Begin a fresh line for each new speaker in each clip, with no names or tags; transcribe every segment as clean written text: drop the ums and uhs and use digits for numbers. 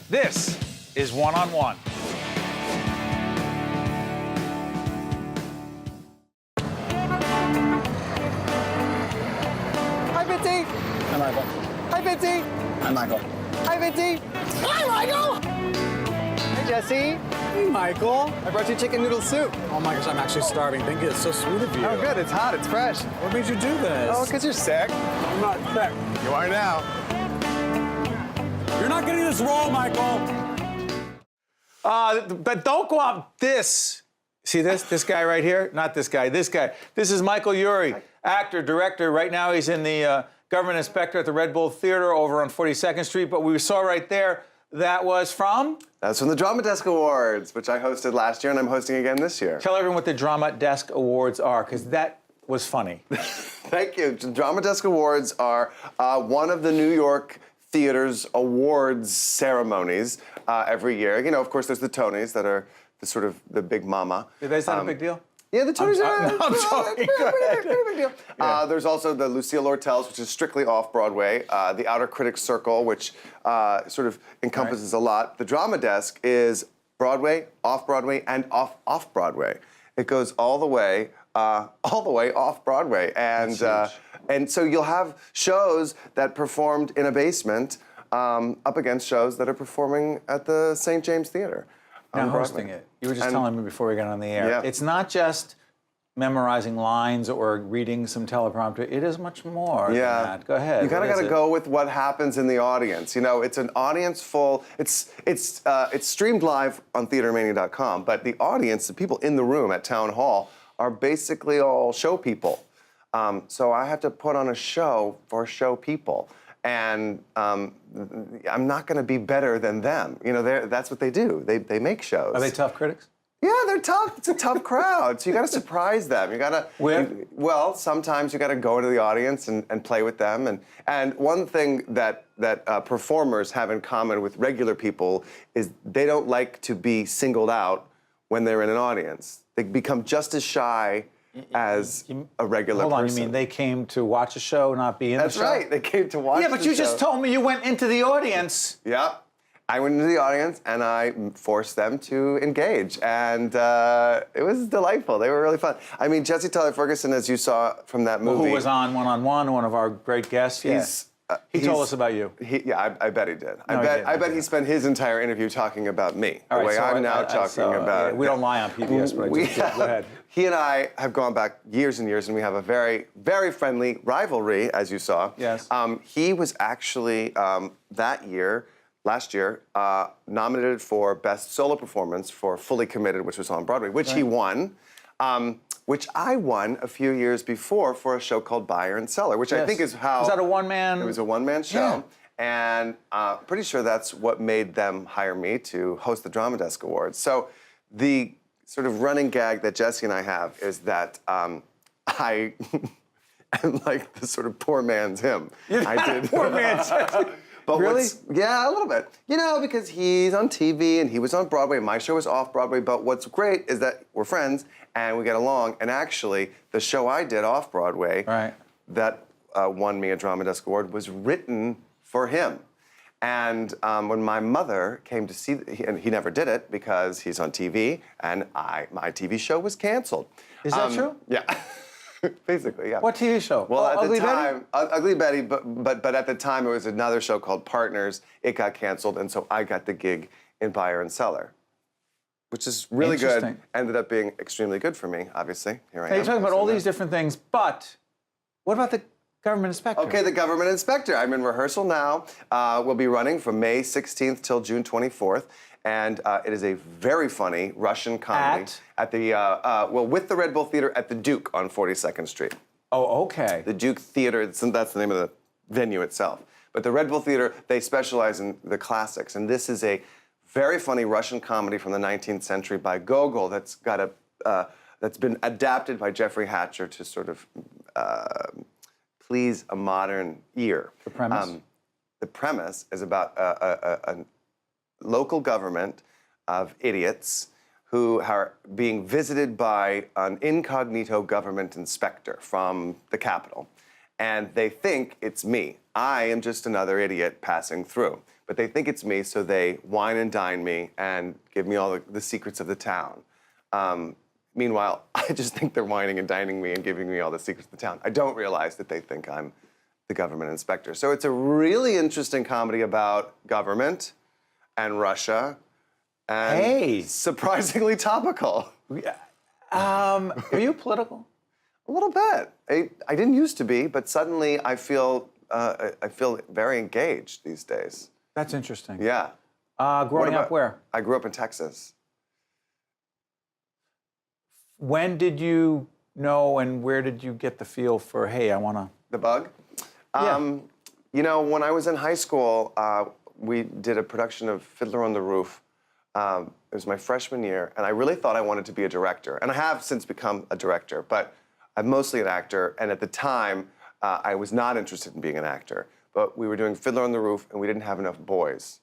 This is One on One.
Hi, Bitsy.
Hi, Michael.
Hi, Bitsy.
Hi, Michael.
Hi, Bitsy.
Hi, Michael!
Hi, Jesse.
Hey, Michael.
I brought you chicken noodle soup.
Oh my gosh, I'm actually starving. Thank you. It's so sweet of you.
Oh, good. It's hot. It's fresh.
What made you do this?
Oh, because you're sick.
I'm not sick.
You are now.
You're not getting this role, Michael.
But don't go out this. See this? This guy right here? Not this guy. This guy. This is Michael Urie, actor, director. Right now he's in the government inspector at the Red Bull Theater over on 42nd Street. But we saw right there, that was from?
That's from the Drama Desk Awards, which I hosted last year and I'm hosting again this year.
Tell everyone what the Drama Desk Awards are, because that was funny.
Thank you. The Drama Desk Awards are one of the New York Theater's awards ceremonies every year. You know, of course, there's the Tonys that are the big mama.
Is that a big deal?
Yeah, the Tonys are.
I'm joking.
Pretty big deal. Yeah. There's also the Lucille Lortel's, which is strictly off-Broadway. The Outer Critics Circle, which sort of encompasses a lot. The Drama Desk is Broadway, off-Broadway, and off-Broadway. It goes all the way off-Broadway. And so you'll have shows that performed in a basement up against shows that are performing at the St. James Theater.
Now hosting it. You were just telling me before we got on the air.
Yeah.
It's not just memorizing lines or reading some teleprompter. It is much more than that. Go ahead.
You gotta go with what happens in the audience. You know, it's an audience full. It's streamed live on theatermania.com, but the audience, the people in the room at Town Hall, are basically all show people. So I have to put on a show for show people. And I'm not going to be better than them. You know, that's what they do. They make shows.
Are they tough critics?
Yeah, they're tough. It's a tough crowd. So you got to surprise them. You got to. Well, sometimes you got to go into the audience and play with them. And one thing that performers have in common with regular people is they don't like to be singled out when they're in an audience. They become just as shy as a regular person.
Hold on, you mean they came to watch a show, not be in the show?
That's right, they came to watch the show.
Yeah, but you just told me you went into the audience.
Yeah, I went into the audience and I forced them to engage. And it was delightful, they were really fun. I mean, Jesse Tyler Ferguson, as you saw from that movie.
Who was on One-on-One, one of our great guests. He told us about you.
I bet he did.
No,
I bet he spent his entire interview talking about me. The way I'm now talking about.
We don't lie on PBS, but go ahead.
He and I have gone back years and years, and we have a very, very friendly rivalry, as you saw.
Yes.
He was actually last year, nominated for Best Solo Performance for Fully Committed, which was on Broadway, which he won. Which I won a few years before for a show called Buyer and Seller, which I think is how...
Was that a one-man?
It was a one-man show. Yeah. And pretty sure that's what made them hire me to host the Drama Desk Awards. So the sort of running gag that Jesse and I have is that I am like the sort of poor man's him.
Poor man's him.
But
really?
Yeah, a little bit. You know, because he's on TV and he was on Broadway, and my show was off Broadway. But what's great is that we're friends and we get along. And actually, the show I did off Broadway that won me a Drama Desk Award was written for him. And when my mother came to see, and he never did it because he's on TV, and my TV show was canceled.
Is that true?
Yeah. Basically, yeah.
What TV show?
Well, at
Ugly
the time,
Betty?
Ugly Betty, but at the time it was another show called Partners. It got canceled, and so I got the gig in Buyer and Seller, which is really good. Ended up being extremely good for me, obviously. Here I am.
You're talking about all these different things, but what about the government inspector?
Okay, the government inspector. I'm in rehearsal now. We'll be running from May 16th till June 24th. And it is a very funny Russian comedy at the, with the Red Bull Theater at the Duke on 42nd Street.
Oh, okay.
The Duke Theater, that's the name of the venue itself. But the Red Bull Theater, they specialize in the classics. And this is a very funny Russian comedy from the 19th century by Gogol that's got that's been adapted by Jeffrey Hatcher to sort of please a modern ear.
The premise?
The premise is about a local government of idiots who are being visited by an incognito government inspector from the Capitol. and they think it's me. I am just another idiot passing through. But they think it's me, so they wine and dine me and give me all the secrets of the town. Meanwhile, I just think they're wining and dining me and giving me all the secrets of the town. I don't realize that they think I'm the government inspector. So it's a really interesting comedy about government and Russia, and
Hey.
surprisingly topical.
Are you political?
A little bit. I didn't used to be, but suddenly I feel very engaged these days.
That's interesting.
Yeah.
Growing up where?
I grew up in Texas.
When did you know and where did you get the feel for, hey, I want to...
The bug?
Yeah.
You know, when I was in high school, we did a production of Fiddler on the Roof. It was my freshman year, and I really thought I wanted to be a director. And I have since become a director, but I'm mostly an actor. And at the time, I was not interested in being an actor. But we were doing Fiddler on the Roof, and we didn't have enough boys.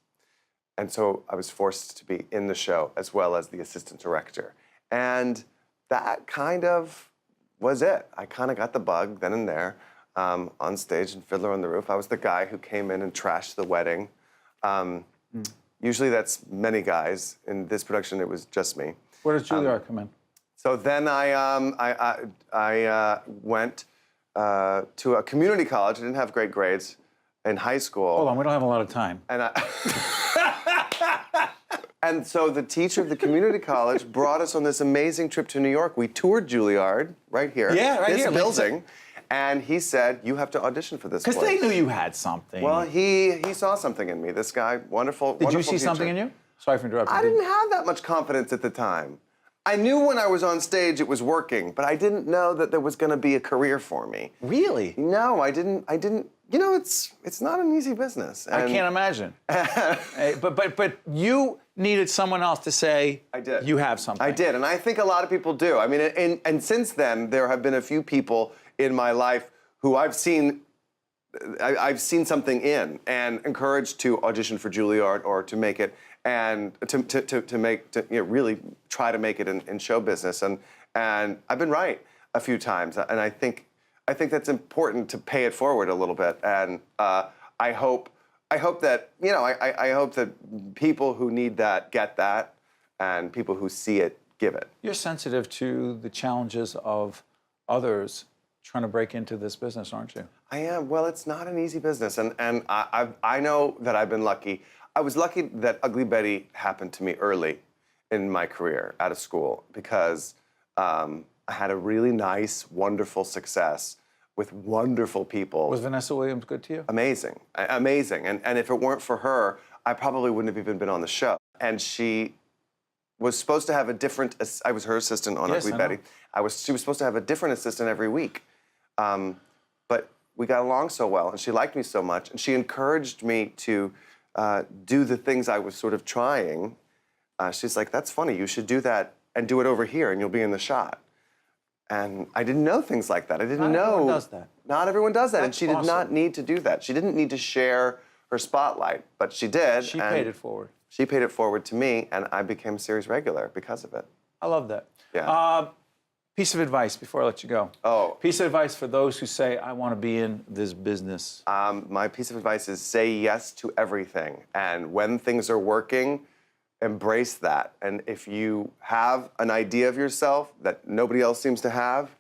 And so I was forced to be in the show, as well as the assistant director. And that kind of was it. I kind of got the bug then and there on stage in Fiddler on the Roof. I was the guy who came in and trashed the wedding. Usually that's many guys. In this production, it was just me.
Where does Juilliard come in?
So then I went to a community college. I didn't have great grades in high school.
Hold on, we don't have a lot of time.
And so the teacher of the community college brought us on this amazing trip to New York. We toured Juilliard right here.
Yeah, right
this
here.
building. And he said, you have to audition for this place.
Because they knew you had something.
Well, he saw something in me. This guy, wonderful,
Did
wonderful
you see
teacher.
something in you? Sorry for interrupting.
I didn't have that much confidence at the time. I knew when I was on stage it was working, but I didn't know that there was going to be a career for me.
Really?
No, I didn't. You know, it's not an easy business.
I can't imagine. But you needed someone else to say,
I did.
You have something.
I did, and I think a lot of people do. I mean, and since then, there have been a few people in my life who I've seen something in and encouraged to audition for Juilliard or to make it, and to really try to make it in show business. And I've been right a few times, and I think that's important to pay it forward a little bit. And I hope that I hope that people who need that get that, and people who see it give it.
You're sensitive to the challenges of others trying to break into this business, aren't you?
I am. Well, it's not an easy business, and I know that I've been lucky. I was lucky that Ugly Betty happened to me early in my career out of school, because I had a really nice, wonderful success with wonderful people.
Was Vanessa Williams good to you?
Amazing, amazing. And if it weren't for her, I probably wouldn't have even been on the show. And she was supposed to have a different, I was her assistant on
Yes,
Ugly
I
Betty.
know.
She was supposed to have a different assistant every week. But we got along so well, and she liked me so much, and she encouraged me to do the things I was sort of trying. She's like, that's funny, you should do that and do it over here, and you'll be in the shot. And I didn't know things like that. I didn't know.
Not everyone does that.
Not everyone does that, and
That's
she did not
awesome.
need to do that. She didn't need to share her spotlight, but she did.
She
and
paid it forward.
She paid it forward to me, and I became series regular because of it.
I love that.
Yeah.
Piece of advice before I let you go.
Oh.
Piece of advice for those who say, I want to be in this business.
My piece of advice is say yes to everything. And when things are working, embrace that. And if you have an idea of yourself that nobody else seems to have,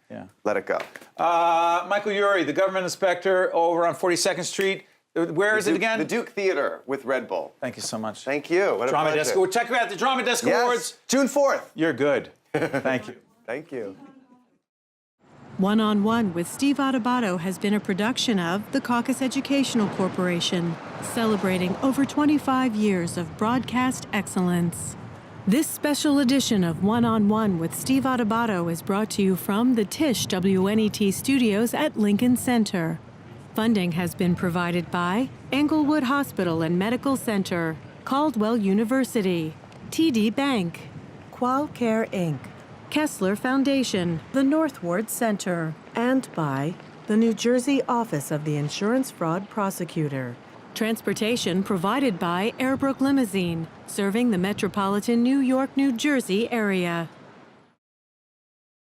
let it go.
Michael Urie, the government inspector over on 42nd Street. Where is it again?
The Duke Theater with Red Bull.
Thank you so much.
Thank you. What a
Drama
pleasure.
Desk Awards. Check out the Drama Desk
Yes.
Awards.
June 4th.
You're good. Thank you.
Thank you.
One on One with Steve Adubato has been a production of the Caucus Educational Corporation, celebrating over 25 years of broadcast excellence. This special edition of One on One with Steve Adubato is brought to you from the Tisch WNET studios at Lincoln Center. Funding has been provided by Englewood Hospital and Medical Center, Caldwell University, TD Bank, Qualcare Inc., Kessler Foundation, the North Ward Center, and by the New Jersey Office of the Insurance Fraud Prosecutor. Transportation provided by Airbrook Limousine, serving the metropolitan New York, New Jersey area.